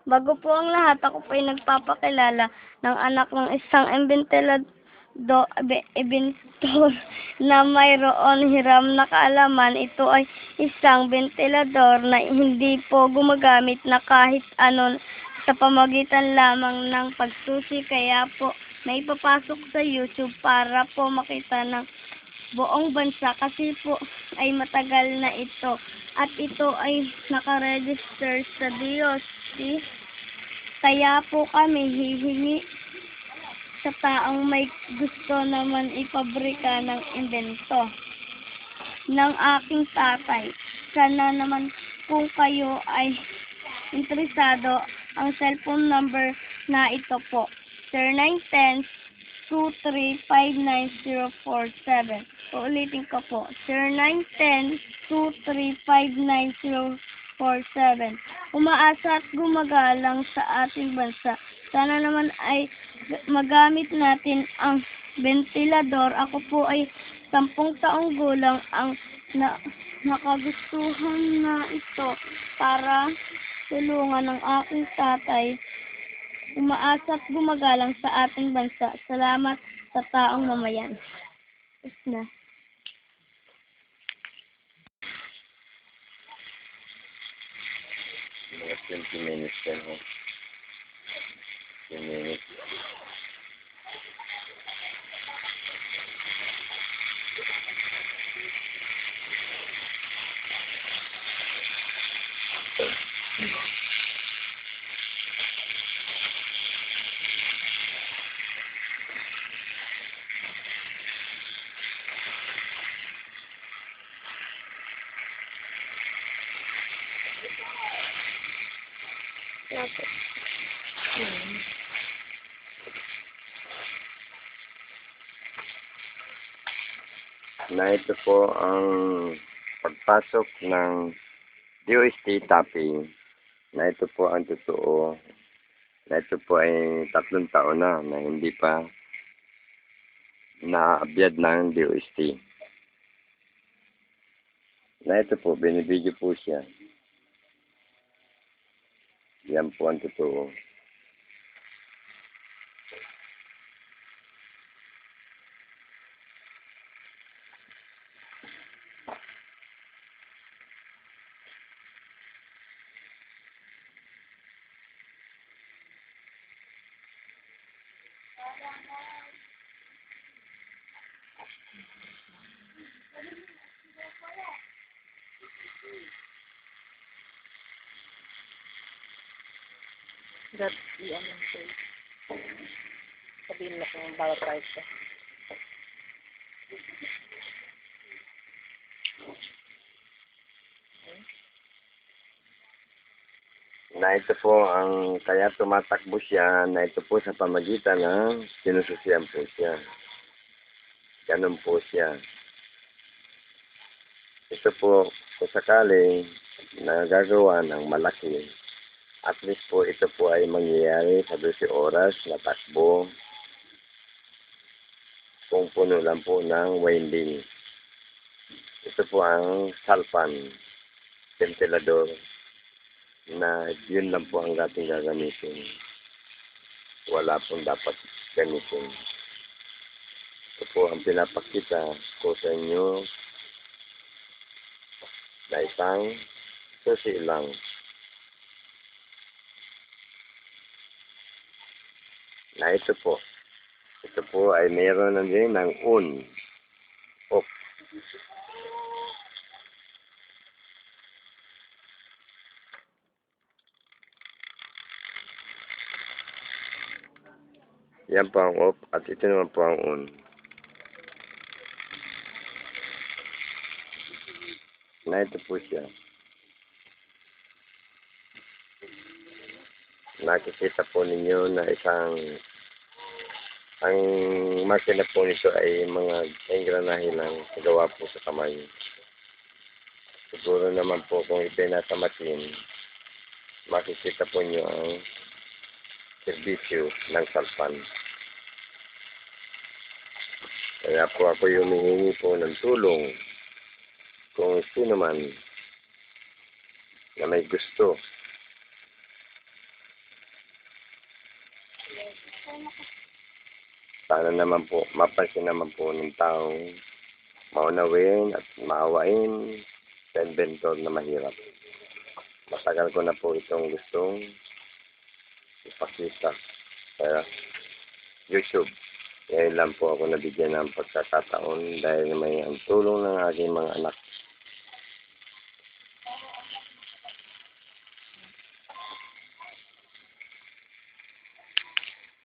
Bago po ang lahat, ako po ay nagpapakilala ng anak ng isang inventor na mayroon hiram na kaalaman. Ito ay isang ventilador na hindi po gumagamit na kahit ano sa pamagitan lamang ng pagsusi. Kaya po may papasok sa YouTube para po makita ng buong bansa kasi po ay matagal na ito at ito ay nakaregister sa DOST. Kaya po kami hihingi sa taong may gusto naman ipabrika ng invento ng aking tatay. Sana naman kung kayo ay interesado, ang cellphone number na ito po, 0910-2359047. Uulitin ko po, 0910-2359047. Umaasa at gumagalang sa ating bansa. Sana naman ay magamit natin ang ventilador. Ako po ay 10 taong gulang ang nakagustuhan na ito para tulungan ng aking tatay. Umaasa at gumagalang sa ating bansa. Salamat sa taong mamayan. Yes na. Mga 20 minutes yan ho. 20 minutes. Na ito po ang pagpasok ng DOST tapping. Na ito po ang totoo. Na ito po ay 3 taon na hindi pa naabyad ng DOST. Na ito po, binibidyo po siya. Yan po ang totoo. That iyan yung say. Sabihin mo kung bawat price siya. Na ito po ang kaya tumatakbo siya, na ito po sa pamagitan ng sinususiyan po siya. Ganun po siya. Ito po, kung sakali nagagawa ng malaki, at least po ito po ay mangyayari sa 12 oras na takbo kung puno lang po ng winding. Ito po ang salpan, ventilador, na yun lang po ang ating gagamitin. Wala pong dapat gamitin. Ito po ang pinapakita ko sa inyo na isang susi lang. Na ito po ay mayroon na din ng on, off. Yan po ang off at ito naman po ang on. Na ito po siya. Nakikita po ninyo na ang makina po nito ay mga engranahe lang gawa po sa kamay. Siguro naman po kung ito ay nasa machine, makikita po nyo ang serbisyo ng salpan. Kaya po ako yung humihingi po ng tulong kung sino man na may gusto Sana naman po, mapansin naman po ng taong maunawin at maawain sa inventor na mahirap. Matagal ko na po itong gustong ipakita sa YouTube. Ngayon lang po ako nabigyan ng pagkakataon dahil may ang tulong ng aking mga anak